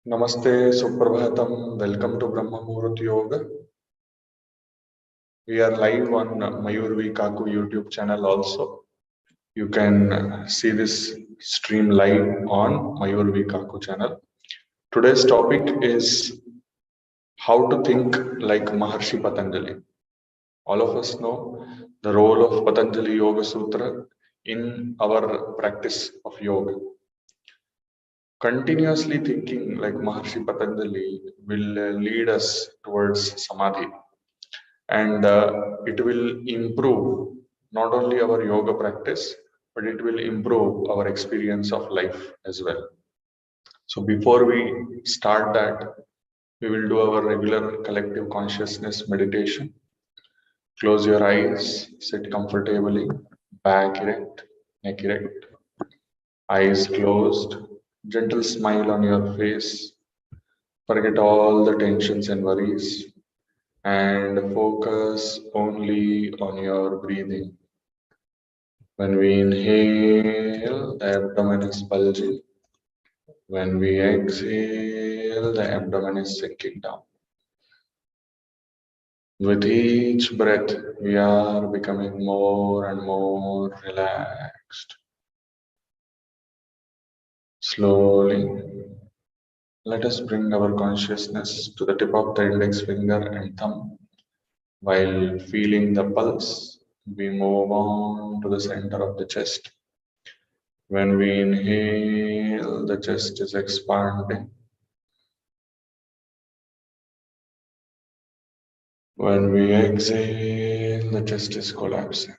Namaste, Suprabhatam. Welcome to Brahma Muhurta Yoga. We are live on Mayurvkaku YouTube channel also. You can see this stream live on Mayurvkaku channel. Today's topic is how to think like Maharshi Patanjali. All of us know the role of Patanjali Yoga Sutra in our practice of yoga. Continuously thinking like Maharshi Patanjali will lead us towards samadhi, and it will improve not only our yoga practice, but it will improve our experience of life as well. So before we start that, we will do our regular collective consciousness meditation. Close your eyes, sit comfortably, back erect, neck erect, eyes closed, gentle smile on your face. Forget all the tensions and worries and focus only on your breathing. When we inhale, the abdomen is bulging. When we exhale, the abdomen is sinking down. With each breath, we are becoming more and more relaxed. Slowly, let us bring our consciousness to the tip of the index finger and thumb. While feeling the pulse, we move on to the center of the chest. When we inhale, the chest is expanding. When we exhale, the chest is collapsing.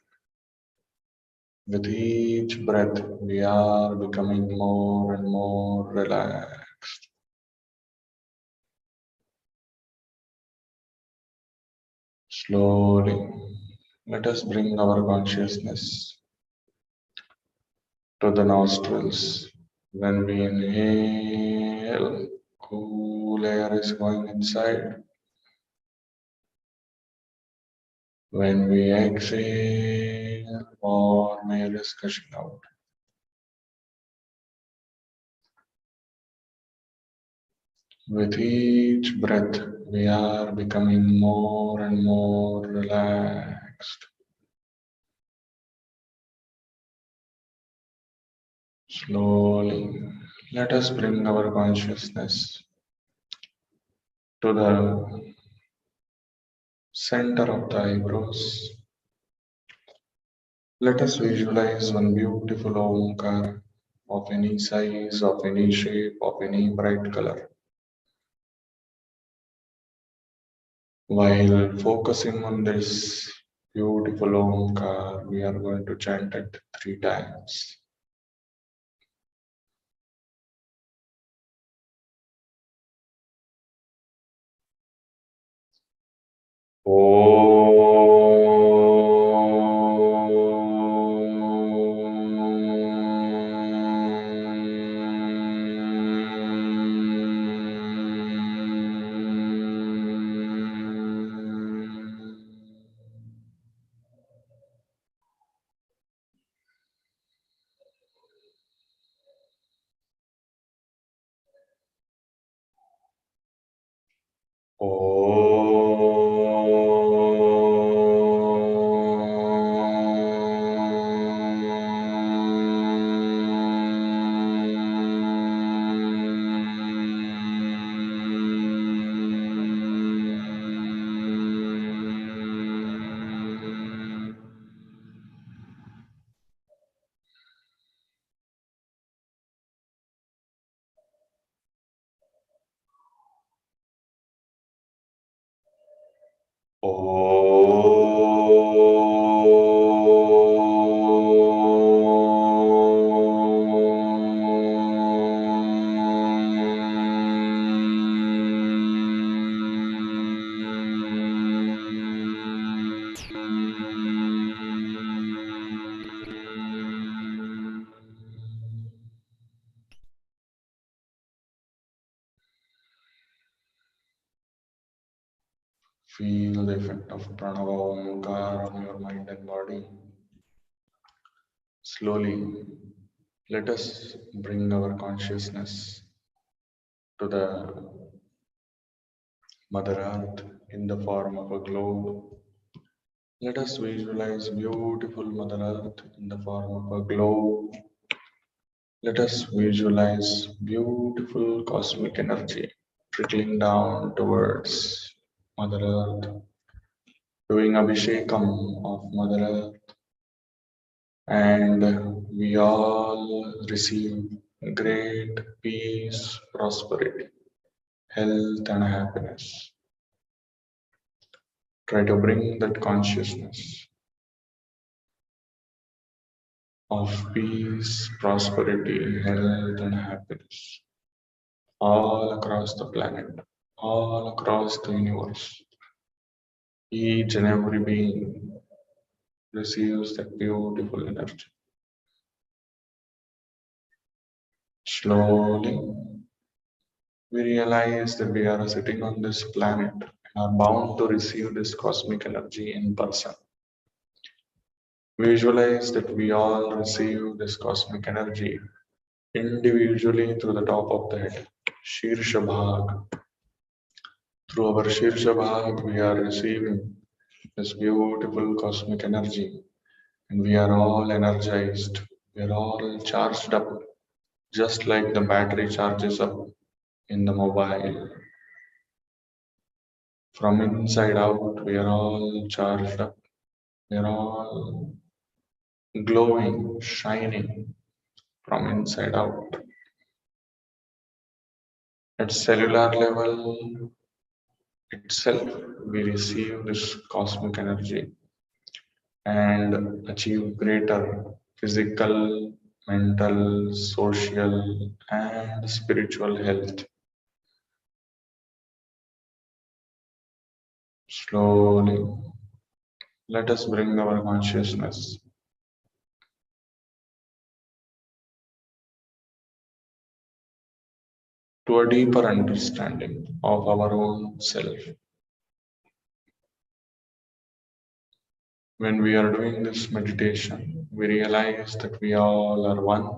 With each breath, we are becoming more and more relaxed. Slowly, let us bring our consciousness to the nostrils. When we inhale, cool air is going inside. When we exhale, warm air is gushing out. With each breath, we are becoming more and more relaxed. Slowly, let us bring our consciousness to the center of the eyebrows. Let us visualize one beautiful Omkar of any size, of any shape, of any bright color. While focusing on this beautiful Omkar, we are going to chant it 3 times. Feel the effect of Pranava Omkar on your mind and body. Slowly, let us bring our consciousness to the Mother Earth in the form of a globe. Let us visualize beautiful Mother Earth in the form of a globe. Let us visualize beautiful cosmic energy trickling down towards Mother Earth, doing Abhishekam of Mother Earth, and we all receive great peace, prosperity, health, and happiness. Try to bring that consciousness of peace, prosperity, health, and happiness all across the planet, all across the universe. Each and every being receives that beautiful energy. Slowly, we realize that we are sitting on this planet and are bound to receive this cosmic energy in person. Visualize that we all receive this cosmic energy individually through the top of the head, Shirsha Bhag. Through our Shirsha Bhag, we are receiving this beautiful cosmic energy, and we are all energized. We are all charged up, just like the battery charges up in the mobile. From inside out, we are all charged up. We are all glowing, shining from inside out. At cellular level itself, we receive this cosmic energy and achieve greater physical, mental, social, and spiritual health. Slowly, let us bring our consciousness to a deeper understanding of our own self. When we are doing this meditation, we realize that we all are one.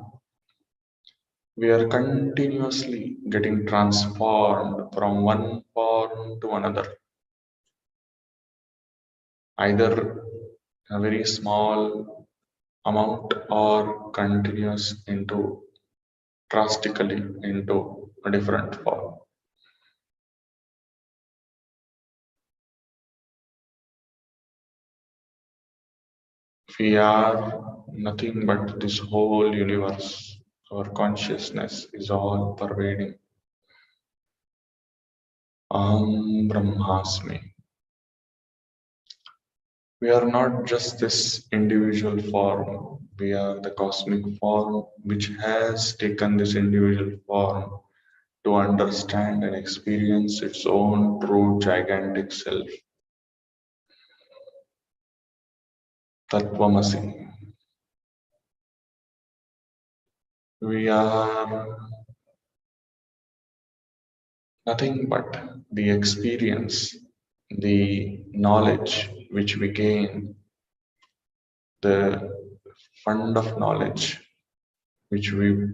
We are continuously getting transformed from one form to another, either a very small amount or continuous into drastically into a different form. We are nothing but this whole universe. Our consciousness is all pervading. Aham Brahmasmi. We are not just this individual form, we are the cosmic form which has taken this individual form to understand and experience its own true gigantic self. Tattvamasi. We are nothing but the experience, the knowledge which we gain, the fund of knowledge which we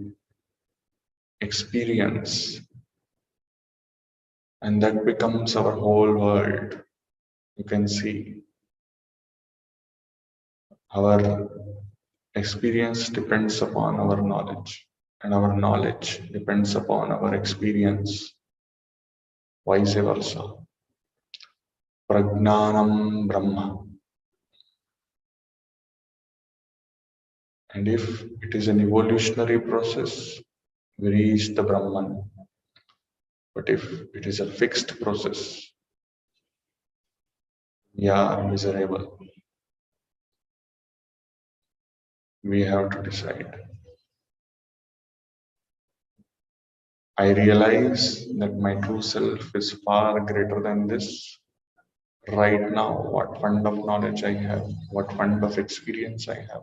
experience, and that becomes our whole world. You can see our experience depends upon our knowledge, and our knowledge depends upon our experience, vice versa. Prajnanam Brahma. And if it is an evolutionary process, we reach the Brahman. But if it is a fixed process, we are miserable. We have to decide. I realize that my true self is far greater than this. Right now, what fund of knowledge I have, what fund of experience I have.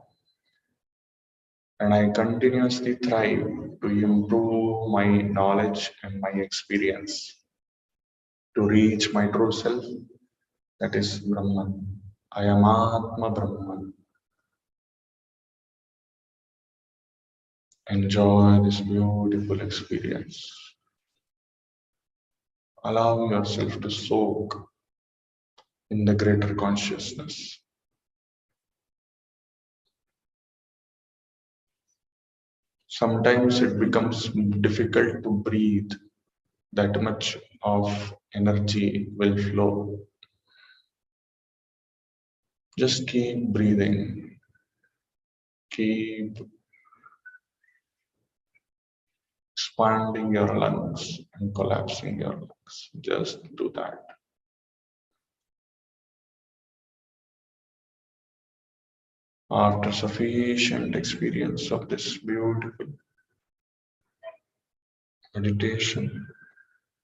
And I continuously thrive to improve my knowledge and my experience to reach my true self, that is Brahman. I am Atma Brahman. Enjoy this beautiful experience. Allow yourself to soak in the greater consciousness. Sometimes it becomes difficult to breathe. That much of energy will flow. Just keep breathing. Keep expanding your lungs and collapsing your lungs. Just do that. After sufficient experience of this beautiful meditation,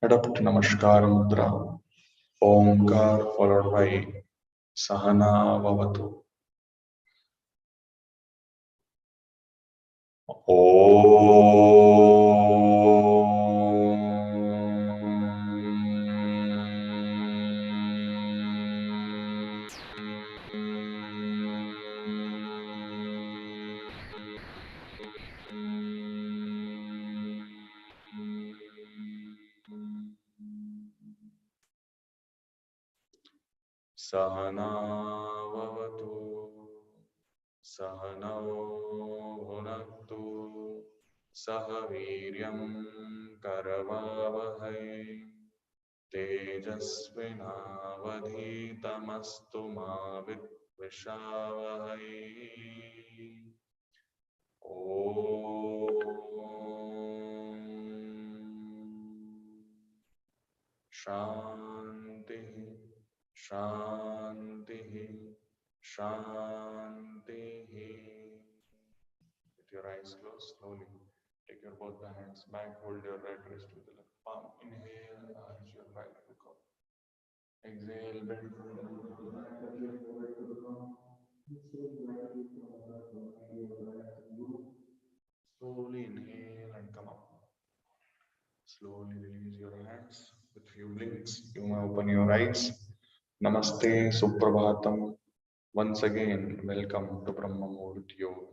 adopt Namaskar Mudra, Omkar followed by Sahana Vavatu. Sahana Vavatu Sahanau Bhunaktu Sahaviryam Karavavahai Tejasvinavadhitamastu ma Vidvishavahai Om Shanti Shanti Shanti. With your eyes closed, slowly take your both the hands back, hold your right wrist with the left palm. Inhale, arch your right hook up. Exhale, bend your forehead to the ground. Slowly inhale and come up. Slowly release your hands. With few blinks, you may open your eyes. Namaste, Suprabhatam. Once again, welcome to Brahma Muhurta Yoga.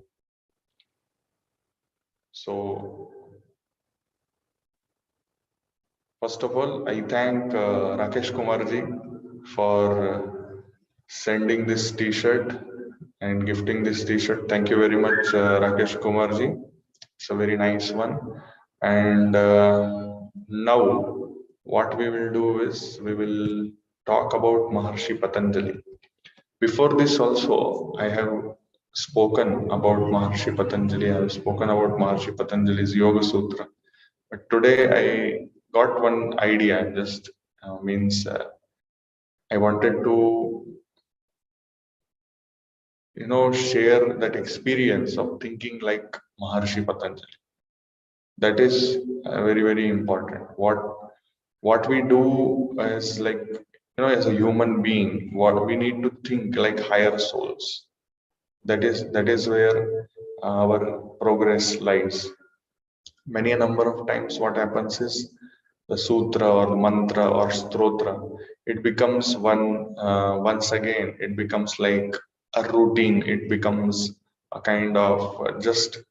So, first of all, I thank Rakesh Kumarji for sending this T-shirt and gifting this T-shirt. Thank you very much, Rakesh Kumarji. It's a very nice one. And now, what we will do is we will talk about Maharshi Patanjali. Before this, also, I have spoken about Maharshi Patanjali. I have spoken about Maharshi Patanjali's Yoga Sutra. But today, I got one idea. Just means I wanted to, share that experience of thinking like Maharshi Patanjali. That is very, very important. What we do as like as a human being, what we need to think like higher souls. That is where our progress lies. Many a number of times, what happens is the sutra or the mantra or stotra, it becomes once again, it becomes like a routine. It becomes a kind of just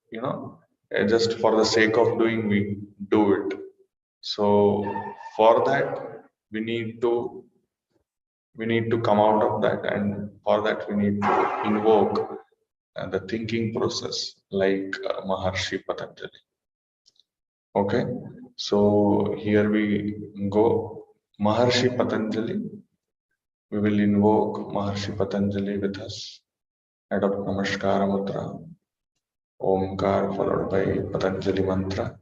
just for the sake of doing, we do it. So for that, we need to we need to come out of that, and for that we need to invoke the thinking process like Maharshi Patanjali. Okay, so here we go. Maharshi Patanjali. We will invoke Maharshi Patanjali with us. Adopt Namaskara Mudra. Omkar followed by Patanjali Mantra.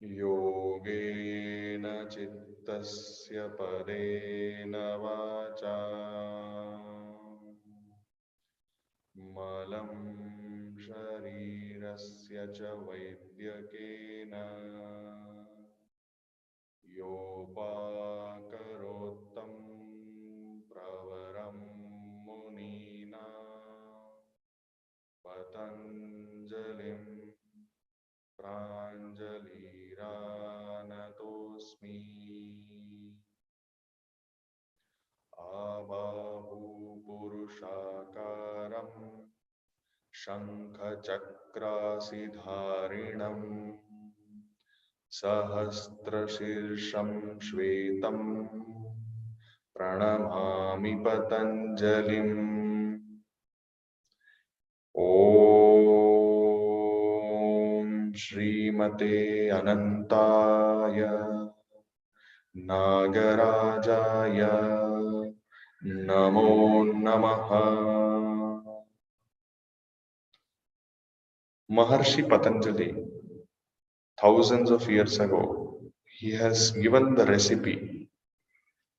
योगेन चित्तस्य पदेन वाचा मलं शरीरस्य च वैद्यकेन योपाकरोत्तं प्रवरं मुनिः Purushakaram Shankhachakrasiddharinam Sahasrashirsham Shvetam Pranamami Patanjalim. Om Shrimate Anantaya Nagarajaya Namo Namaha. Maharshi Patanjali, thousands of years ago, he has given the recipe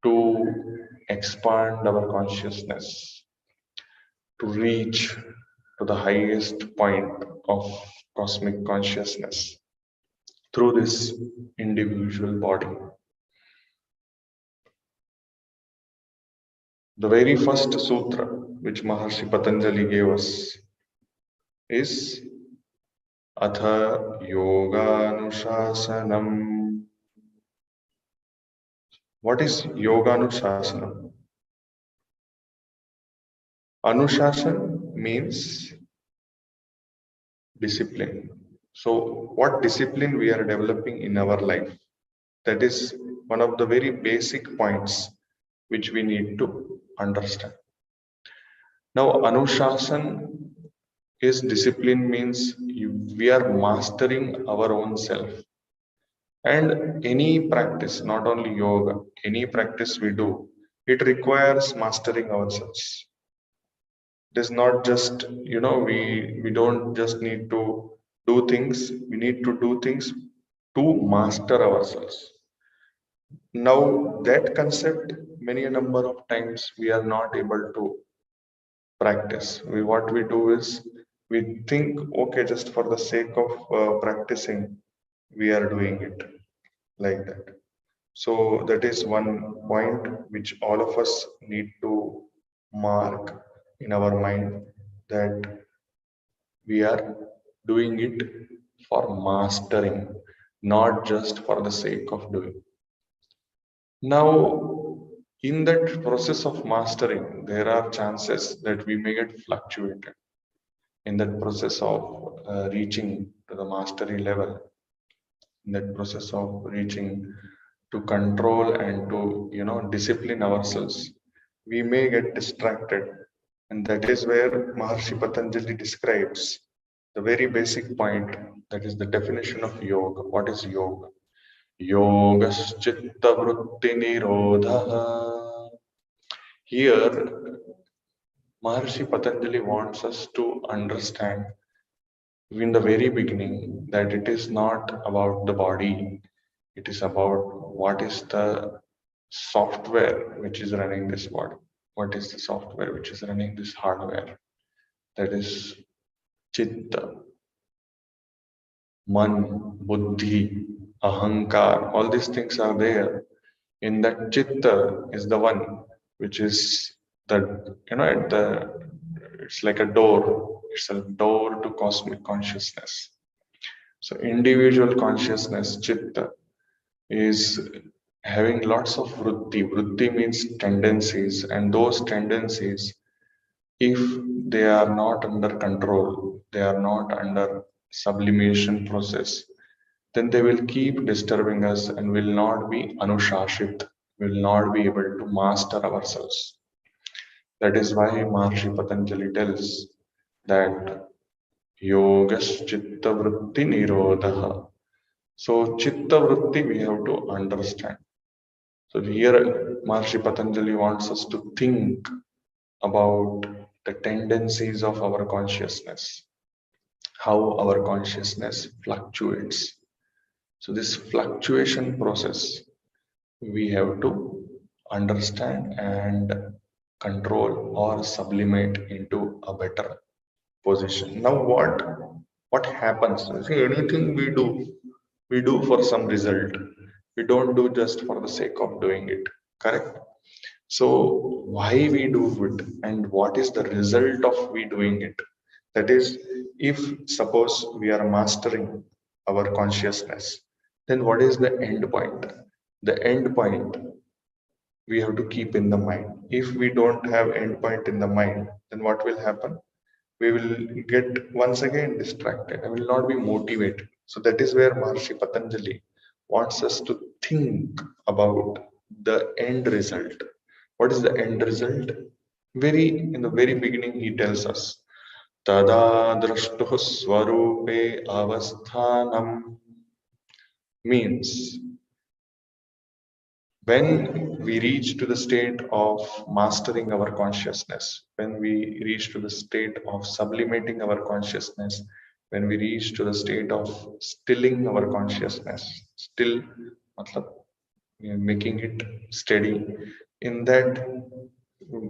to expand our consciousness, to reach to the highest point of cosmic consciousness through this individual body. The very first sutra which Maharshi Patanjali gave us is Atha Yoganushasanam. What is Yoganushasanam? Anushasan means discipline. So, what discipline we are developing in our life? That is one of the very basic points which we need to understand. Now, Anushasan is discipline means we are mastering our own self. And any practice, not only yoga, any practice we do, it requires mastering ourselves. It is not just, we don't just need to do things, we need to do things to master ourselves. Now, that concept, many a number of times we are not able to practice. What we do is we think, okay, just for the sake of practicing, we are doing it like that. So that is one point which all of us need to mark in our mind, that we are doing it for mastering, not just for the sake of doing. Now, in that process of mastering, there are chances that we may get fluctuated in that process of reaching to the mastery level, in that process of reaching to control and to discipline ourselves, we may get distracted. And that is where Maharshi Patanjali describes the very basic point, that is the definition of yoga. What is yoga? Yogaschitta vritti nirodha. Here, Maharshi Patanjali wants us to understand in the very beginning that it is not about the body, it is about what is the software which is running this body. What is the software which is running this hardware? That is chitta, man, buddhi, ahankar. All these things are there. In that chitta is the one which is the at the, it's like a door. It's a door to cosmic consciousness. So individual consciousness, chitta, is having lots of vritti. Vritti means tendencies, and those tendencies, if they are not under control, they are not under sublimation process, then they will keep disturbing us and will not be anushashit, will not be able to master ourselves. That is why Maharshi Patanjali tells that yogas chitta vritti nirodha. So chitta vritti we have to understand. So here Maharshi Patanjali wants us to think about the tendencies of our consciousness, how our consciousness fluctuates. So this fluctuation process we have to understand and control or sublimate into a better position. Now what happens? See, anything we do for some result. We don't do just for the sake of doing it. Correct? So why we do it and what is the result of we doing it? That is, if suppose we are mastering our consciousness, then what is the end point? The end point we have to keep in the mind. If we don't have endpoint in the mind, then what will happen? We will get once again distracted. I will not be motivated. So that is where Maharshi Patanjali wants us to think about the end result. What is the end result? Very in the very beginning, he tells us, Tada drashtuh swarupe avasthanam, means when we reach to the state of mastering our consciousness, when we reach to the state of sublimating our consciousness, when we reach to the state of stilling our consciousness, still, matlab, making it steady, in that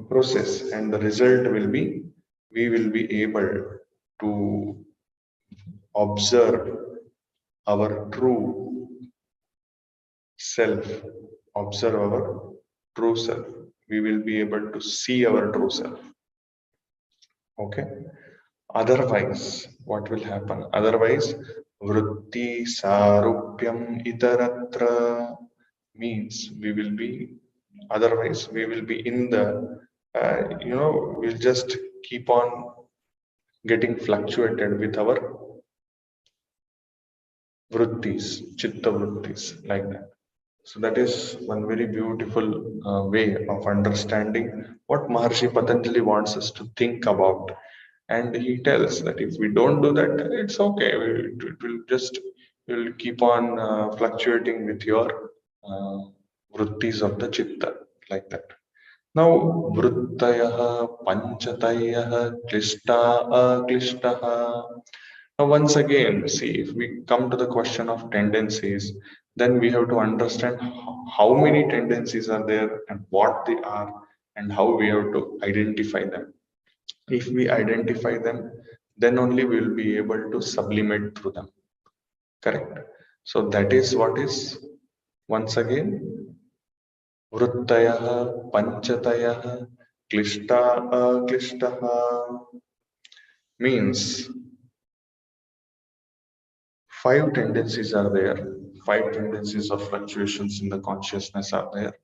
process, and the result will be we will be able to observe our true self, observe our true self. We will be able to see our true self. Okay. Otherwise, what will happen? Otherwise, vritti sarupyam itaratra, means we will be, otherwise, we will be in the, we'll just keep on getting fluctuated with our vrittis, chitta vrittis, like that. So that is one very beautiful way of understanding what Maharshi Patanjali wants us to think about. And he tells that if we don't do that, it's okay. It will just, will keep on fluctuating with your uh, vrittis of the chitta, like that. Now, vrittayaha, panchatayaha, klishta, aklishtaha. Now, once again, see, if we come to the question of tendencies, then we have to understand how many tendencies are there and what they are and how we have to identify them. If we identify them, then only we will be able to sublimate through them. Correct? So that is what is, once again, vrittayah, panchatayah, klishta, aklishtaha, means five tendencies are there. Five tendencies of fluctuations in the consciousness are there,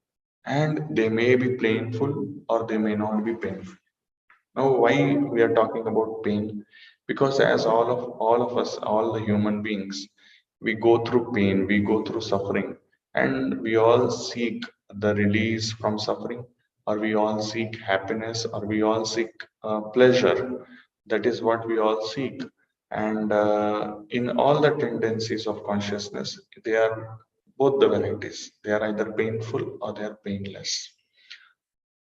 and they may be painful or they may not be painful. Now, why we are talking about pain? Because as all of us, all the human beings, we go through pain, we go through suffering, and we all seek the release from suffering, or we all seek happiness, or we all seek pleasure. That is what we all seek. And in all the tendencies of consciousness, they are both the varieties. They are either painful or they are painless.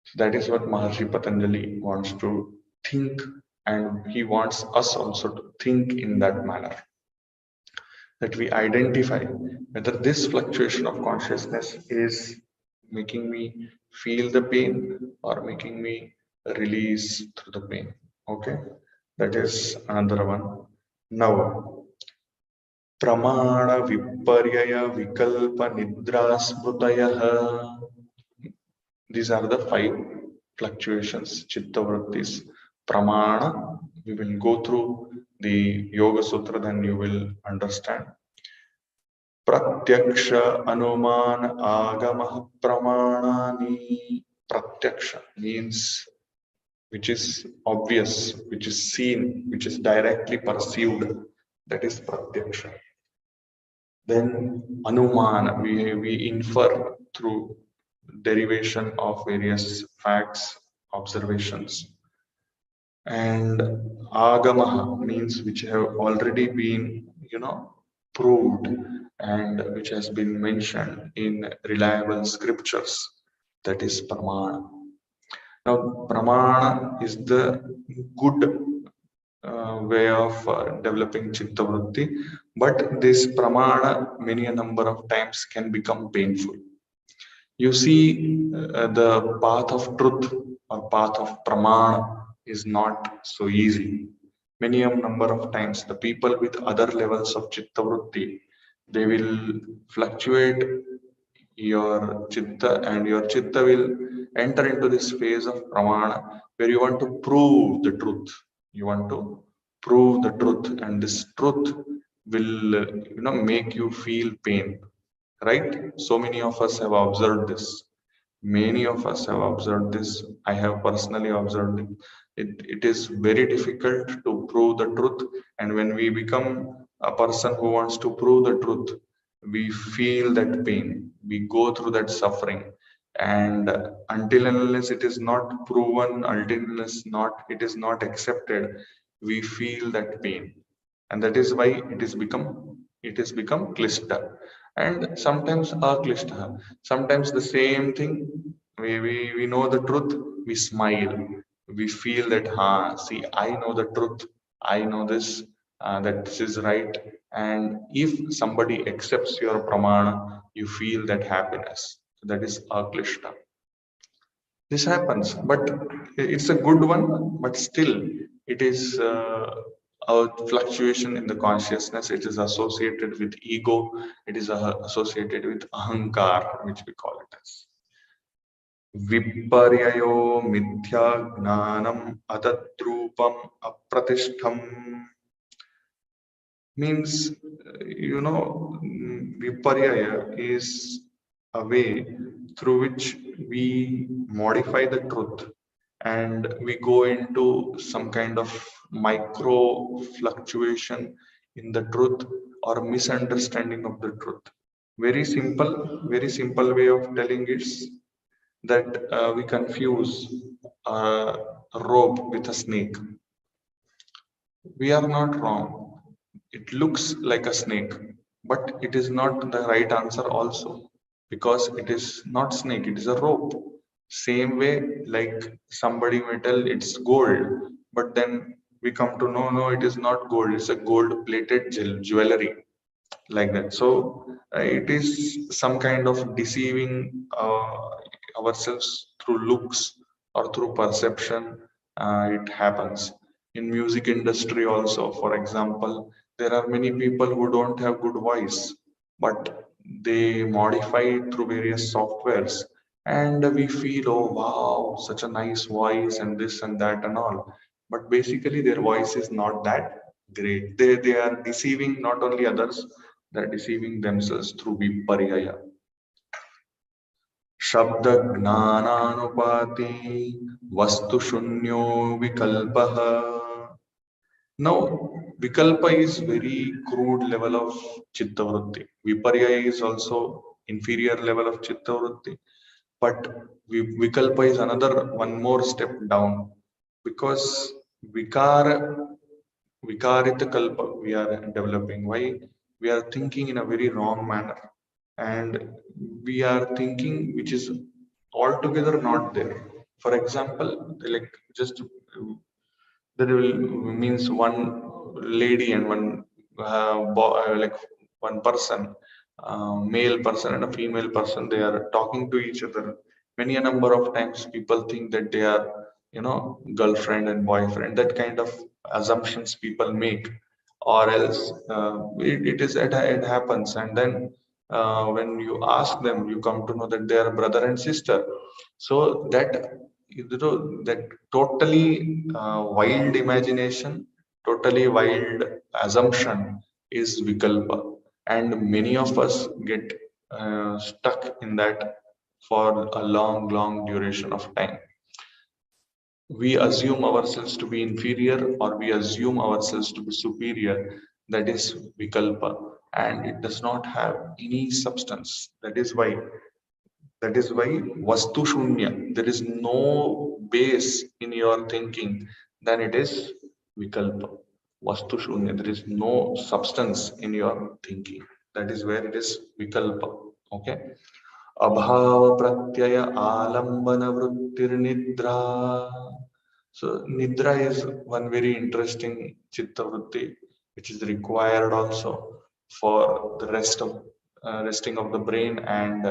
So that is what Maharshi Patanjali wants to think, and he wants us also to think in that manner. That we identify whether this fluctuation of consciousness is making me feel the pain or making me release through the pain. Okay, that is another one. Now, pramana viparyaya vikalpa nidra smrutayah. These are the five fluctuations, chitta vrittis. Pramana, we will go through the Yoga Sutra, then you will understand. Pratyaksha, Anuman, Agama, Pramanani. Pratyaksha means which is obvious, which is seen, which is directly perceived. That is Pratyaksha. Then Anuman, we infer through derivation of various facts, observations. And Agama means which have already been, proved and which has been mentioned in reliable scriptures. That is Pramana. Now, Pramana is the good way of developing Chitta Vritti, but this Pramana many a number of times can become painful. You see, the path of truth or path of Pramana is not so easy. Many a number of times, the people with other levels of Chitta Vritti, they will fluctuate your Chitta, and your Chitta will enter into this phase of Pramana where you want to prove the truth. You want to prove the truth, and this truth will, make you feel pain, right? So many of us have observed this. Many of us have observed this. I have personally observed it. It is very difficult to prove the truth, and when we become a person who wants to prove the truth, we feel that pain, we go through that suffering, and until and unless it is not proven, until and unless not it is not accepted, we feel that pain, and that is why it has become klishta, and sometimes aklishta. Sometimes the same thing, we know the truth, we smile, we feel that, see, I know the truth, I know this, that this is right. And if somebody accepts your pramana, you feel that happiness. That is aklishta. This happens, but it's a good one, but still it is a fluctuation in the consciousness. It is associated with ego, it is associated with ahankar, which we call it as viparyayo mithya gnanam atatrupam apratishtham. Means, viparyaya is a way through which we modify the truth, and we go into some kind of micro fluctuation in the truth or misunderstanding of the truth. Very simple way of telling is that we confuse a rope with a snake. We are not wrong. It looks like a snake, but it is not the right answer also, because it is not snake, it is a rope. Same way, like somebody may tell it's gold, but then we come to know, no, it is not gold, it's a gold plated jewelry, like that. So it is some kind of deceiving ourselves through looks or through perception. It happens in music industry also. For example, there are many people who don't have good voice, but they modify it through various softwares, and we feel, oh wow, such a nice voice and this and that and all, but basically their voice is not that great. They are deceiving not only others, they're deceiving themselves through viparyaya. Shabda gnananupati vastu shunyo vikalpaha. Now, vikalpa is very crude level of chitta vritti. Viparya is also inferior level of chitta vritti, but vikalpa is another one more step down, because vikara vikarita kalpa we are developing. Why? We are thinking in a very wrong manner, and we are thinking which is altogether not there. For example, like, just there will means one lady and one like one person, male person and a female person, they are talking to each other. Many a number of times people think that they are, girlfriend and boyfriend. That kind of assumptions people make, or else it happens, and then when you ask them, you come to know that they are brother and sister. So that, that totally wild imagination, totally wild assumption is vikalpa, and many of us get stuck in that for a long duration of time. We assume ourselves to be inferior, or we assume ourselves to be superior. That is vikalpa, and it does not have any substance. That is why vastu shunya, there is no base in your thinking, then it is vikalpa. Vastu shunya, there is no substance in your thinking, that is where it is vikalpa. Okay. Abhava pratyaya alambana vrittir nidra. So nidra is one very interesting chitta vritti, which is required also for the resting of the brain, and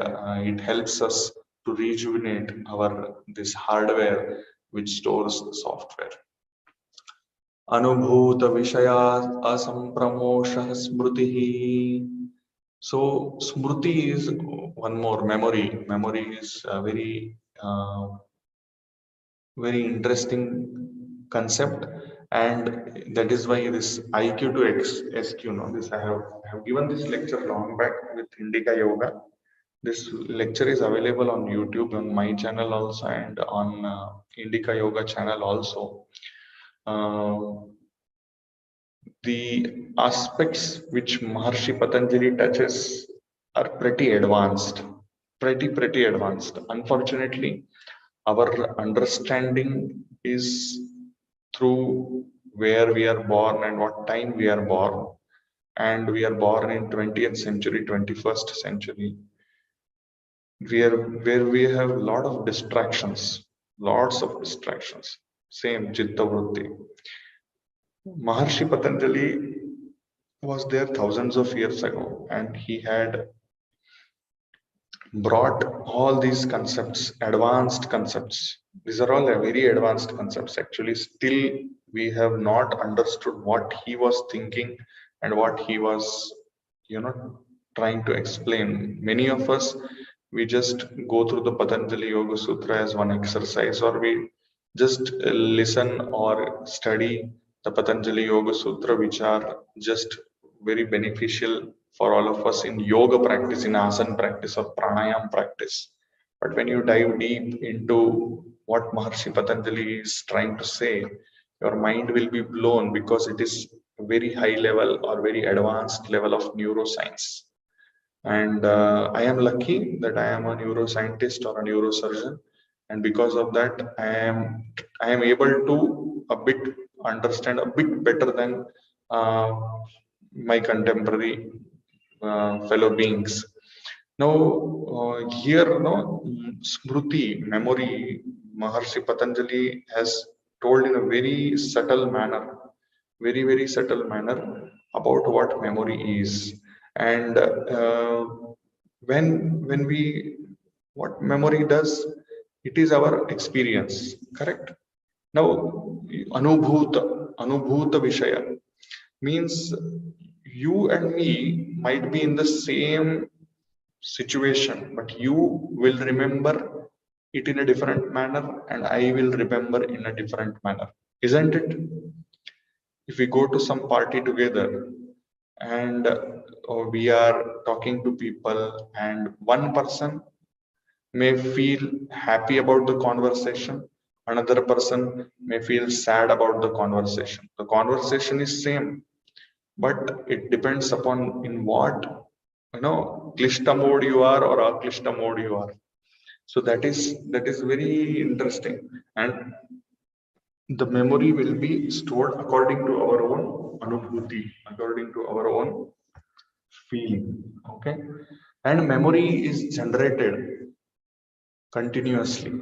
it helps us to rejuvenate our this hardware which stores the software. Anubhuta vishaya asampramoshah smrutihi. So smriti is one more memory. Memory is a very interesting concept, and that is why this IQ to SQ. No, this I have given this lecture long back with Indica Yoga. This lecture is available on YouTube, on my channel also, and on Indica Yoga channel also. Uh, the aspects which Maharshi Patanjali touches are pretty advanced, pretty advanced. Unfortunately, our understanding is through where we are born and what time we are born, and we are born in 20th century, 21st century, where we have a lot of distractions, lots of distractions. Same chitta vritti. Maharshi Patanjali was there thousands of years ago, and he had brought all these concepts, advanced concepts. These are all very advanced concepts. Actually, still we have not understood what he was thinking and what he was, trying to explain. Many of us, we just go through the Patanjali Yoga Sutra as one exercise, or we just listen or study the Patanjali Yoga Sutra, which are just very beneficial for all of us in yoga practice, in asana practice, or pranayam practice. But when you dive deep into what Maharshi Patanjali is trying to say, your mind will be blown because it is a very high level or very advanced level of neuroscience. And I am lucky that I am a neuroscientist or a neurosurgeon, and because of that, I am able to a bit understand a bit better than uh, my contemporary fellow beings. Now, here, Smruti, memory, Maharshi Patanjali has told in a very subtle manner, very subtle manner about what memory is. And when we, what memory does, it is our experience, correct? Now, anubhuta vishaya means you and me might be in the same situation, but you will remember it in a different manner and I will remember in a different manner, isn't it? If we go to some party together and we are talking to people, and one person may feel happy about the conversation, another person may feel sad about the conversation. The conversation is same, but it depends upon in what, klishta mode you are or aklishta mode you are. So that is very interesting. And the memory will be stored according to our own anubhuti, according to our own feeling. Okay. And memory is generated continuously,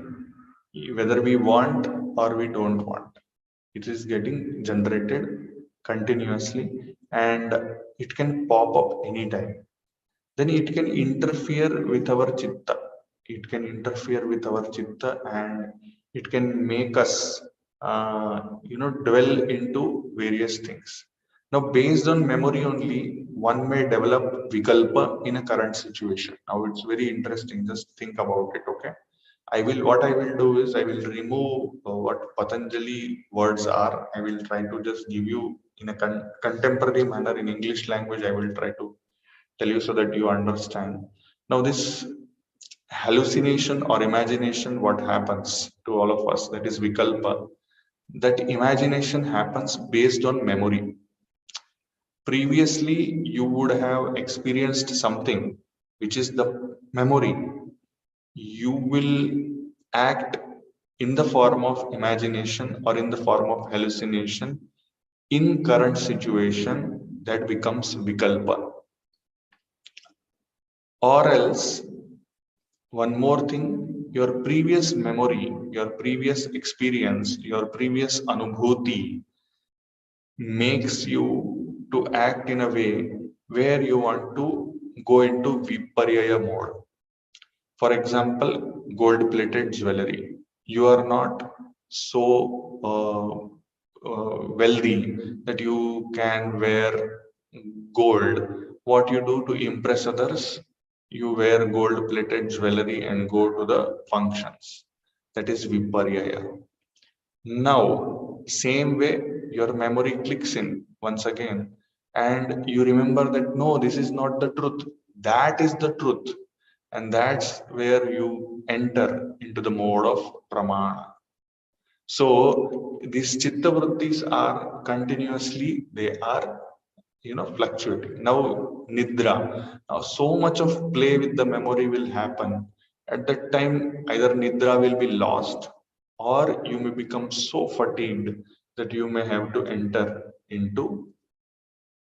whether we want or we don't want. It is getting generated continuously, and it can pop up anytime. Then it can interfere with our chitta. It can interfere with our chitta, and it can make us dwell into various things. Now, based on memory only, one may develop vikalpa in a current situation. Now, it's very interesting, just think about it. Okay, what I will do is I will remove what Patanjali words are. I will try to just give you in a contemporary manner in English language. I will try to tell you so that you understand. Now, this hallucination or imagination, what happens to all of us, that is vikalpa. That imagination happens based on memory. Previously, you would have experienced something which is the memory. You will act in the form of imagination or in the form of hallucination in current situation. That becomes vikalpa. Or else, one more thing, your previous memory, your previous experience, your previous anubhuti makes you to act in a way where you want to go into viparyaya mode. For example, gold plated jewelry. You are not so wealthy that you can wear gold. What you do to impress others, you wear gold plated jewelry and go to the functions. That is viparyaya. Now, same way, your memory clicks in once again, and you remember that no, this is not the truth, that is the truth. and that's where you enter into the mode of pramana. So these chitta vrittis are continuously, they are fluctuating. Now nidra, now so much of play with the memory will happen. At that time, either nidra will be lost, or you may become so fatigued that you may have to enter into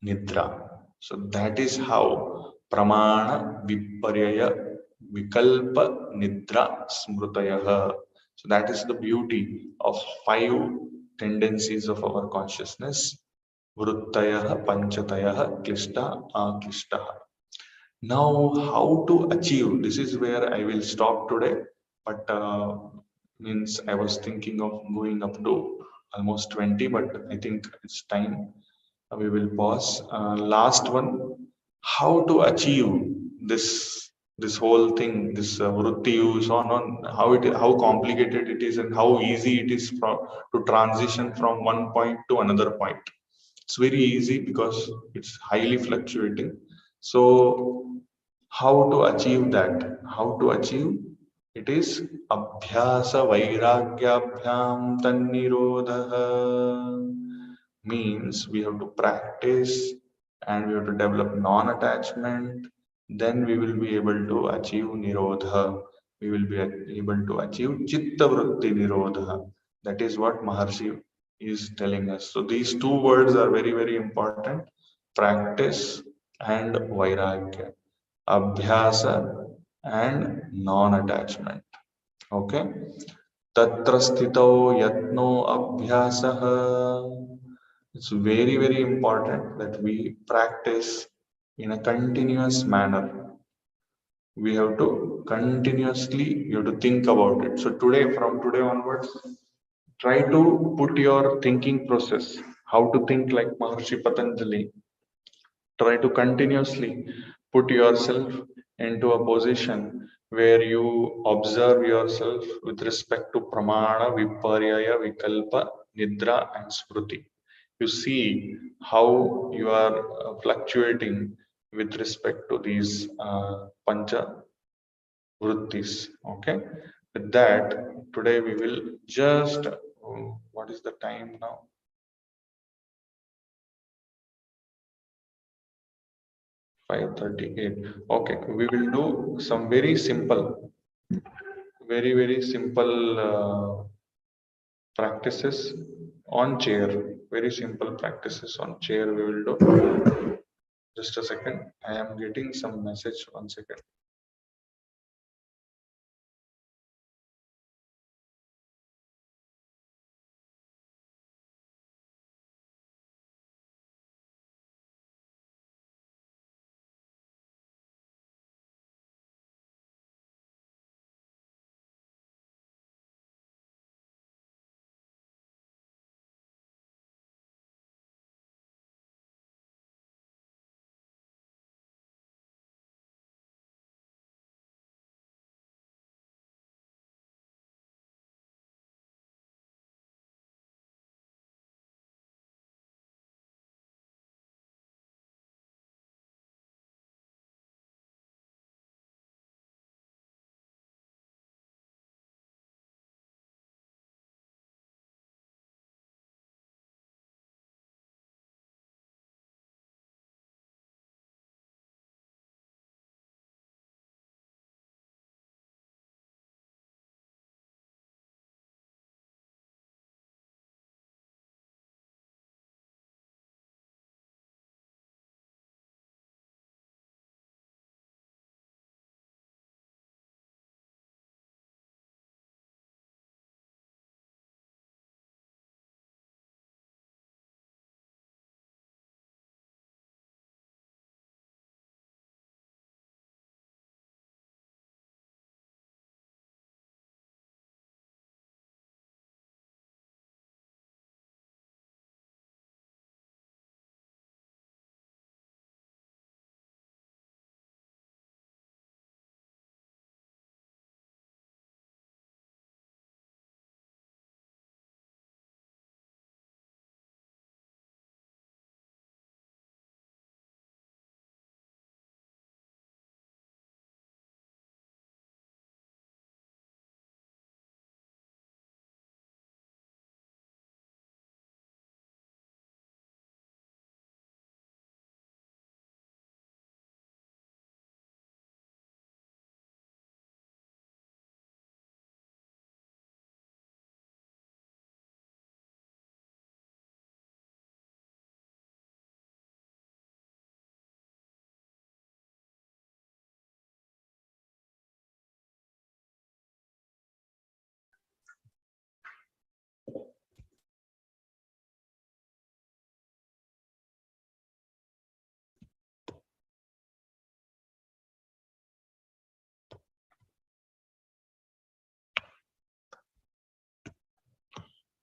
nidra. So that is how pramana viparyaya vikalpa nidra smrutayaha. So that is the beauty of five tendencies of our consciousness. Vrittayah, panchatayah, klishta, aklishta. Now, how to achieve? This is where I will stop today. But means I was thinking of going up to almost 20, but I think it's time. We will pause. Last one: how to achieve this whole thing, this vritti you saw on how complicated it is and how easy it is to transition from one point to another point. It's very easy because it's highly fluctuating. So how to achieve that? How to achieve? It is abhyasa vairagyabhyam tannirodha. Means we have to practice and we have to develop non-attachment. Then we will be able to achieve nirodha. We will be able to achieve chitta vritti nirodha. That is what Maharshi is telling us. So these two words are very, very important: practice and vairagya, abhyasa and non-attachment. Okay. Tatra sthito yatno abhyasah. It's very, very important that we practice in a continuous manner. We have to continuously, you have to think about it. So today, from today onwards, try to put your thinking process, how to think like Maharshi Patanjali. Try to continuously put yourself into a position where you observe yourself with respect to pramana, viparyaya, vikalpa, nidra, and smriti. You see how you are fluctuating with respect to these pancha vrittis. Okay. With that, today we will just, what is the time now? 5:38. Okay, we will do some very, very simple practices on chair. Very simple practices on chair we will do. Just a second. I am getting some message. 1 second.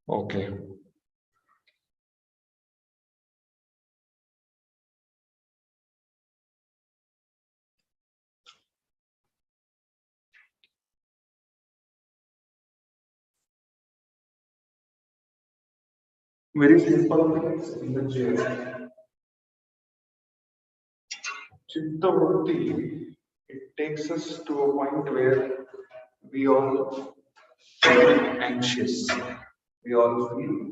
Okay. Very simple things in the chair. Chitta Vritti, it takes us to a point where we all feel anxious. We all feel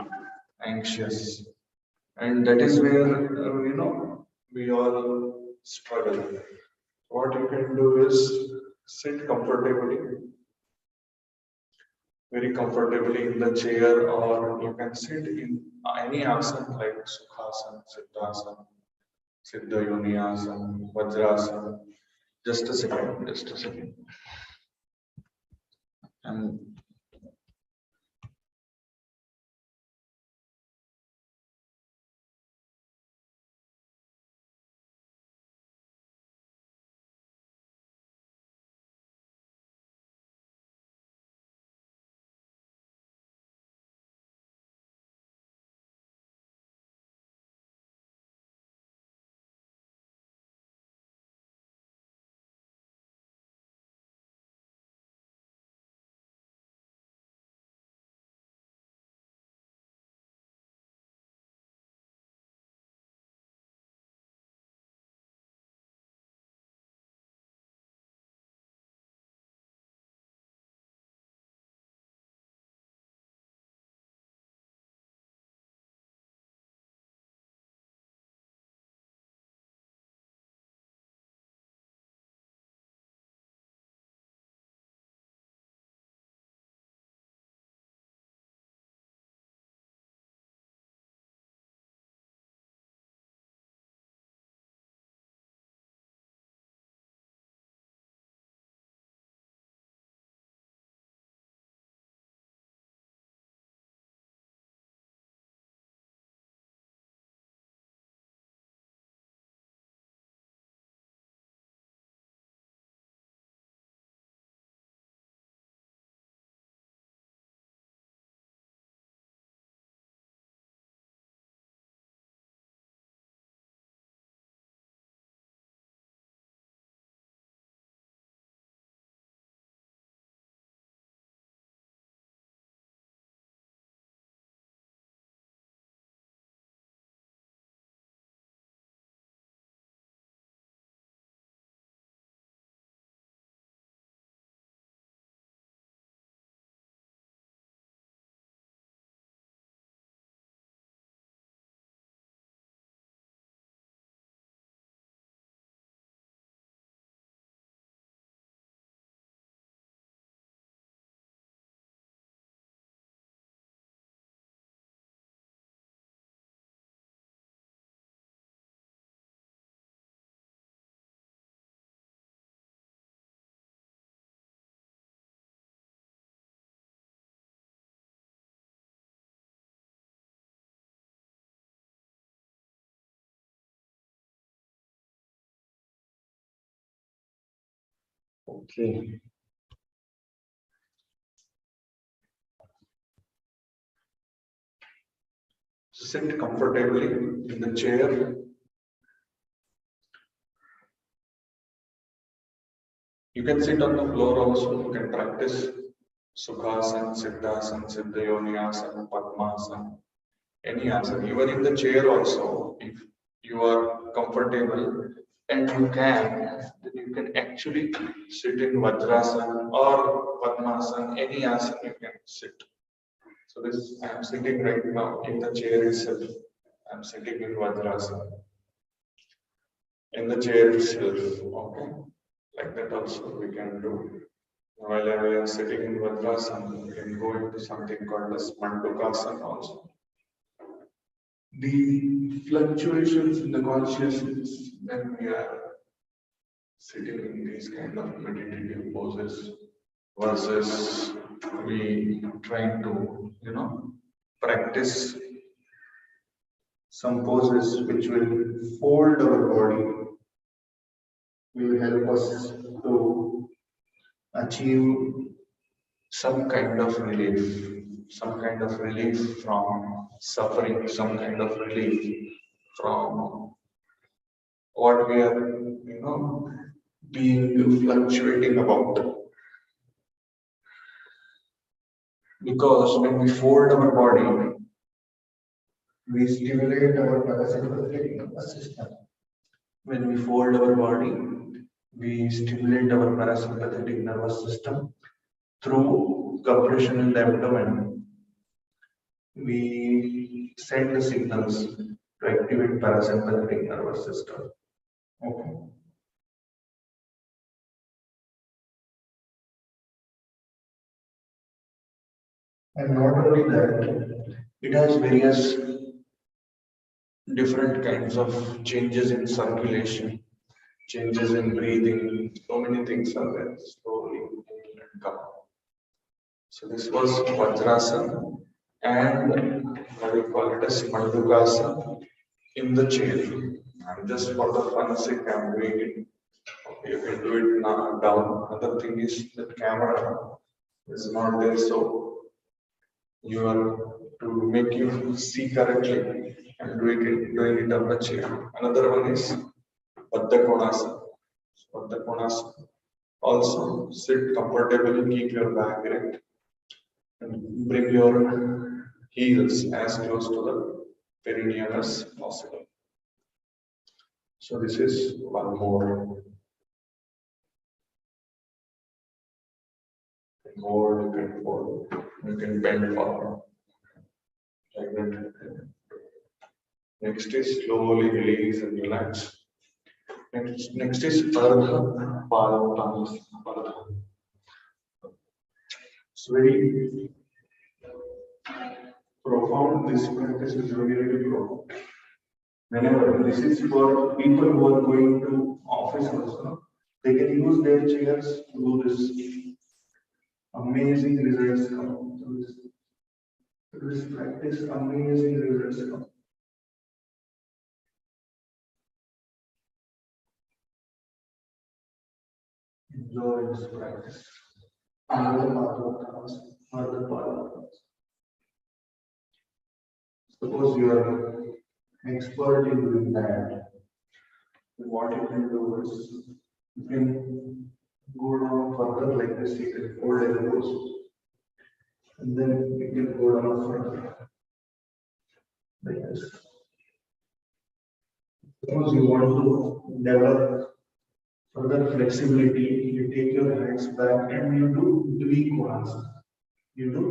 anxious. And that is where, we all struggle. What you can do is sit comfortably, very comfortably in the chair, or you can sit in any asana like Sukhasana, Siddhasana, Siddha Yoni Vajrasana. Just a second, just a second. And okay. Sit comfortably in the chair. You can sit on the floor also. You can practice Sukhasana, Siddhasana, Siddha Yoni Padmasana, any asana. Even in the chair also, if you are comfortable and you can, then you can actually sit in Vajrasana or Padmasana, any asana you can sit. So this, I am sitting right now in the chair itself. I am sitting in Vajrasana. In the chair itself, okay? Like that also we can do. While I am sitting in Vajrasana, we can go into something called as Mandukasana also. The fluctuations in the consciousness when we are sitting in these kind of meditative poses versus we trying to, practice some poses which will fold our body, will help us to achieve some kind of relief. some kind of relief from suffering, some kind of relief from what we are, being fluctuating about. Because when we fold our body, we stimulate our parasympathetic nervous system. When we fold our body, we stimulate our parasympathetic nervous system through compression in the abdomen. We send the signals to activate parasympathetic nervous system. Okay. And not only that, it has various different kinds of changes in circulation, changes in breathing, so many things are there. Slowly and come. So this was Vajrasana and what we call it as Mandukasana in the chair. And just for the fun sake, I'm doing it. Okay, you can do it now, down. Another thing is that camera is not there, so you are to make you see correctly and doing it on the chair. Another one is Baddha Konasana. Also sit comfortably, keep your back erect, and bring your heels as close to the perineum as possible. So this is one more. Hold, you can fold, you can bend forward. Like that. Next is slowly release and relax. Next is Ardha Padottanasana. It's very profound. This practice is very profound. Whenever this is for people who are going to office also, they can use their chairs to do this. Amazing results come through this practice. Amazing results come. Enjoy this practice. Suppose you are expert in doing that, what you can do is you can go down further like this, you can fold elbows, and then you can go down further like this. Suppose you want to develop further flexibility, you take your hands back and you do Dvikonasana. You do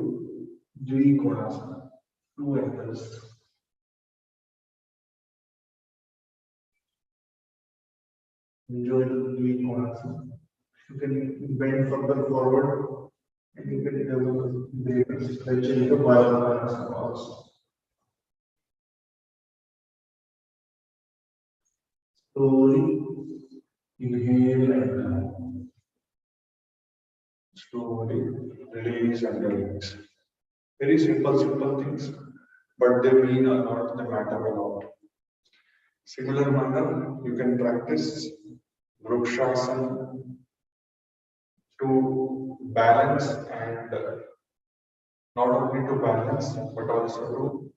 Dvikonasana, two angles. Enjoy the Dvikonasana. You can bend further forward and you can develop the stretch in the Mayurvkaku also. Slowly inhale and down. Slowly release and relax. Very simple things, but they mean a lot, they matter a lot. Similar manner, you can practice Vrukshasana to balance and not only to balance but also to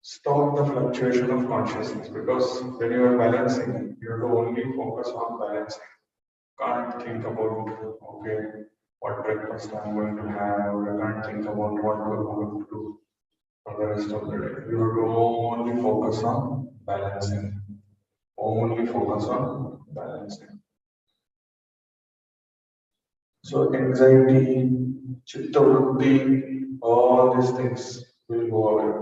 stop the fluctuation of consciousness, because when you are balancing, you have to only focus on balancing. Can't think about, okay, what breakfast I'm going to have, or I can't think about what we're going to do for the rest of the day. You have to only focus on balancing. Only focus on balancing. So anxiety, chitta vritti, all these things will go away.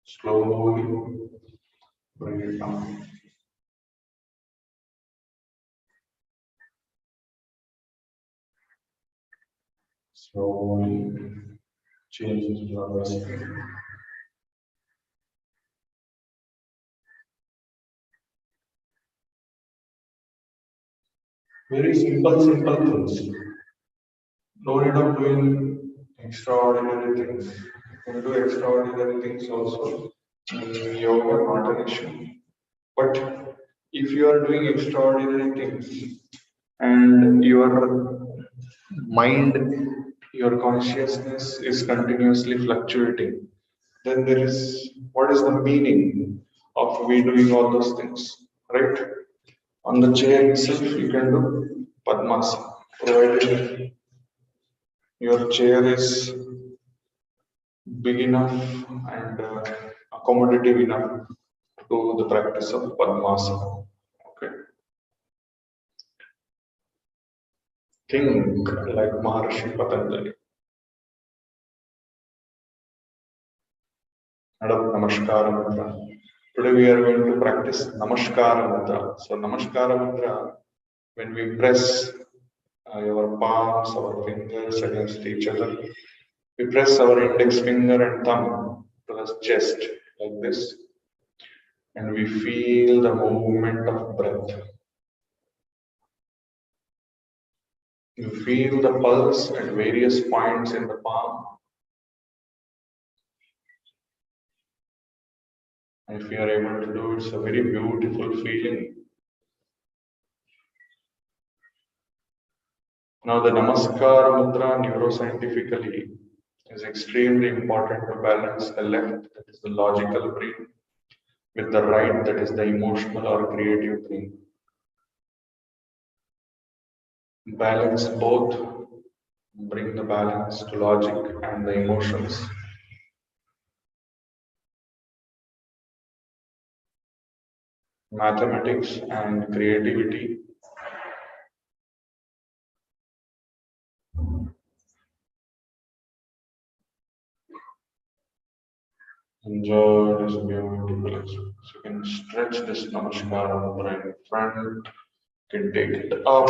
Slowly bring it down. Slowly change the other side. Very simple things. No need of doing extraordinary things. You can do extraordinary things also in yoga, not an issue. But if you are doing extraordinary things and your mind, your consciousness is continuously fluctuating, then there is, what is the meaning of we doing all those things, right? On the chair itself you can do Padmasana, provided your chair is big enough and accommodative enough to the practice of Padmasana. Okay. Think like Maharshi Patanjali. Madam Namaskara Mudra. Today we are going to practice Namaskara Mudra. So Namaskara Mudra, when we press our palms, our fingers against each other, we press our index finger and thumb to the chest like this, and we feel the movement of breath. You feel the pulse at various points in the palm. And if you are able to do it, it's a very beautiful feeling. Now the Namaskara Mudra neuroscientifically is extremely important to balance the left, that is the logical brain, with the right, that is the emotional or creative brain. Balance both, bring the balance to logic and the emotions. Mathematics and creativity. Enjoy this beautiful experience. You can stretch this Namaskara Mudra in front, you can take it up.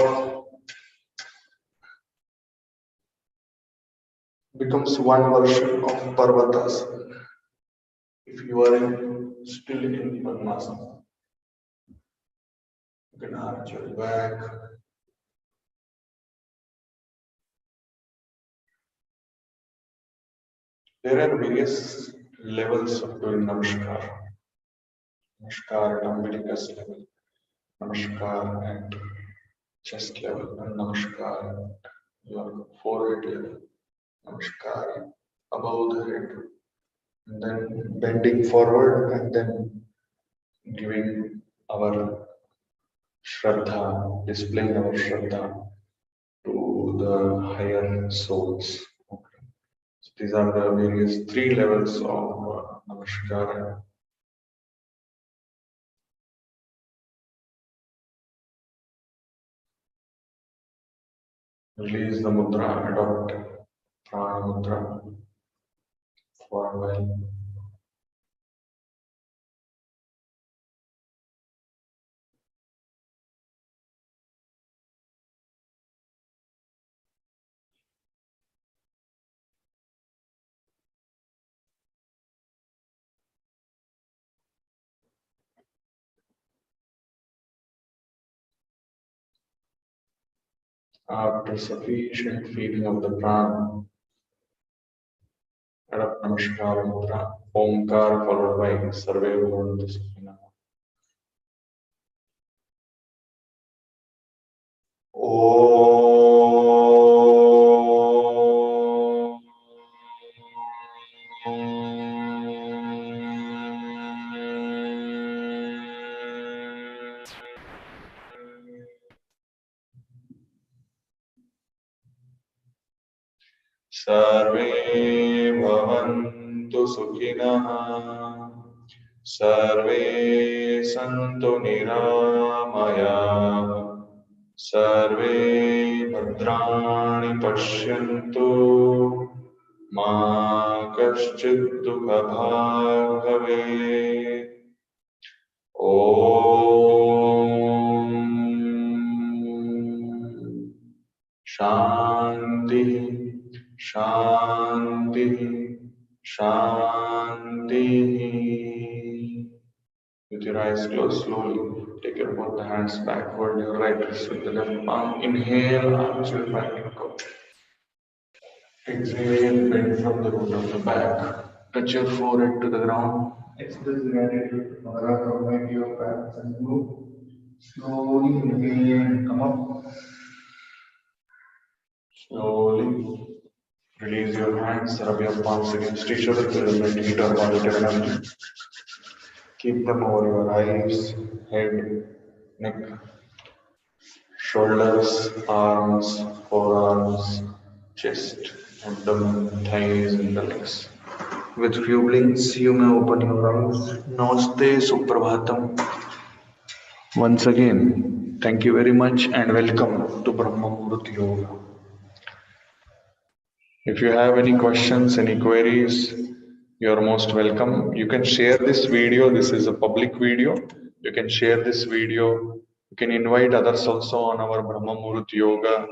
Becomes one version of Parvatasana. If you are still in Padmasana, you can arch your back. There are various levels of doing Namaskar. Namaskar at umbilicus level, Namaskar at chest level, and Namaskar at your forehead level, Namaskar above the head, and then bending forward and then giving our Shraddha, displaying our Shraddha to the higher souls. Okay. So these are the various three levels of Namaskar. Release the mudra, adopt Prana Mudra for a while. After sufficient feeling of the prana, adopt Namaskara Mudra, Omkar followed by Sarve Bhavantu Sukhina. Sarve Bhavantu Sukhina. Sarve Santu Niramaya. Sarve Bhadrani Pashyantu. Ma Kaschid Dukha Bhag Bhavet. Om Shanti, Shanti, Shanti. With your eyes closed, slowly take your both the hands backward, your right wrist with the left palm. Inhale, arch your back and go. Exhale, bend from the root of the back. Touch your forehead to the ground. Express gratitude for Allah, Almighty, your paths and move. Slowly inhale, come up. Slowly release your hands, rub your palms against each other to eliminate heat or positive energy. Keep them over your eyes, head, neck, shoulders, arms, forearms, chest, abdomen, thighs, and the legs. With few blinks, you may open your eyes. Namaste, Suprabhatam. Once again, thank you very much and welcome to Brahma Muhurta Yoga. If you have any questions, any queries, you're most welcome. You can share this video. This is a public video. You can share this video. You can invite others also on our Brahma Muhurta Yoga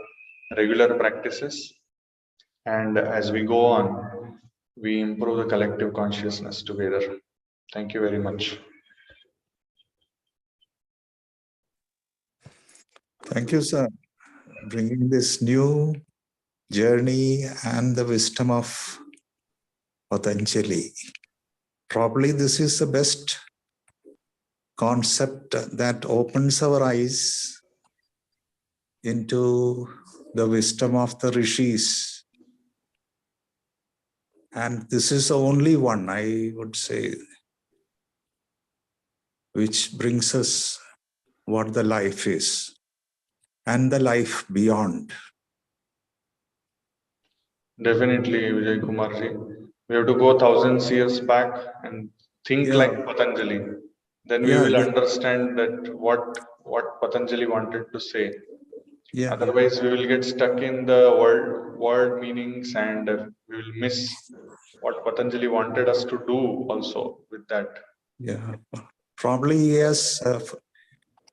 regular practices. And as we go on, we improve the collective consciousness together. Thank you very much. Thank you, sir, bringing this new journey and the wisdom of Patanjali. Probably this is the best concept that opens our eyes into the wisdom of the rishis. And this is the only one, I would say, which brings us what the life is and the life beyond. Definitely, Vijay Kumarji. We have to go thousands years back and think like Patanjali. Then we will understand that what Patanjali wanted to say. Otherwise, we will get stuck in the word meanings and we will miss what Patanjali wanted us to do also with that. Yeah, probably yes,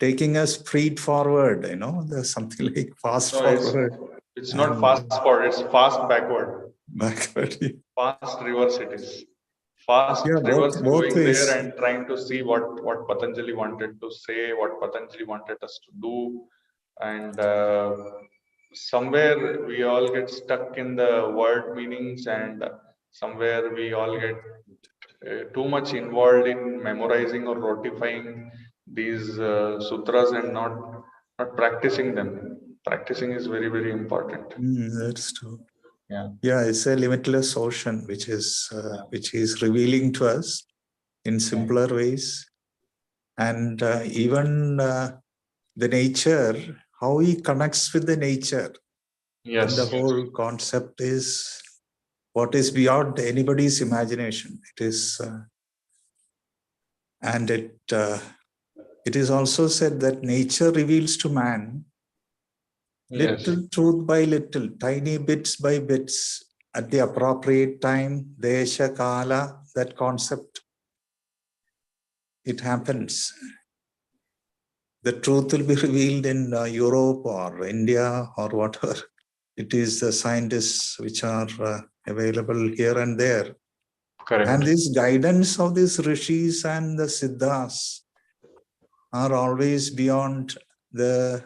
taking us feet forward, there's something like fast forward. It's not fast forward, it's fast backward. Backward. Fast reverse it is. Fast reverse going there and trying to see what Patanjali wanted to say, what Patanjali wanted us to do. And somewhere we all get stuck in the word meanings, and somewhere we all get too much involved in memorizing or rotifying these sutras and not practicing them. Practicing is very, very important. That's true. Yeah, it's a limitless ocean which is revealing to us in simpler ways, and even the nature, how he connects with the nature. Yes. And the whole concept is what is beyond anybody's imagination. It is, and it is also said that nature reveals to man little truth by little, tiny bits by bits, at the appropriate time, desha, kala, that concept, it happens. The truth will be revealed in Europe or India or whatever. It is the scientists which are available here and there. Correct. And this guidance of these rishis and the siddhas are always beyond the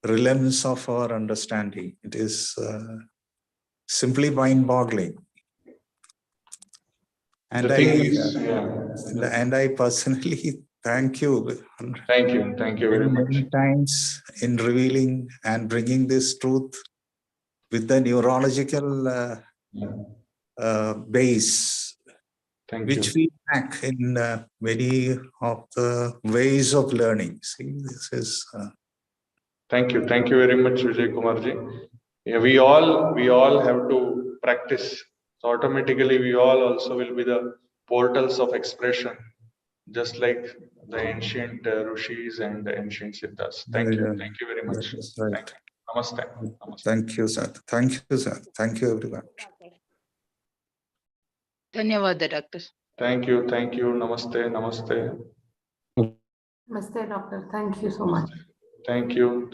realms of our understanding. It is simply mind-boggling. And I personally thank you. Thank you very much. Many times in revealing and bringing this truth with the neurological base, which we lack in many of the ways of learning. See, this is. Thank you very much, Vijay Kumarji. Yeah, we all have to practice. So automatically, we all also will be the portals of expression, just like the ancient rishis and the ancient siddhas. Thank you very much. Right. Namaste. Thank you, sir. Thank you, sir. Thank you, everyone. Dhanyawad, Doctor. Thank you. Namaste. Namaste, Doctor. Thank you so much. Thank you.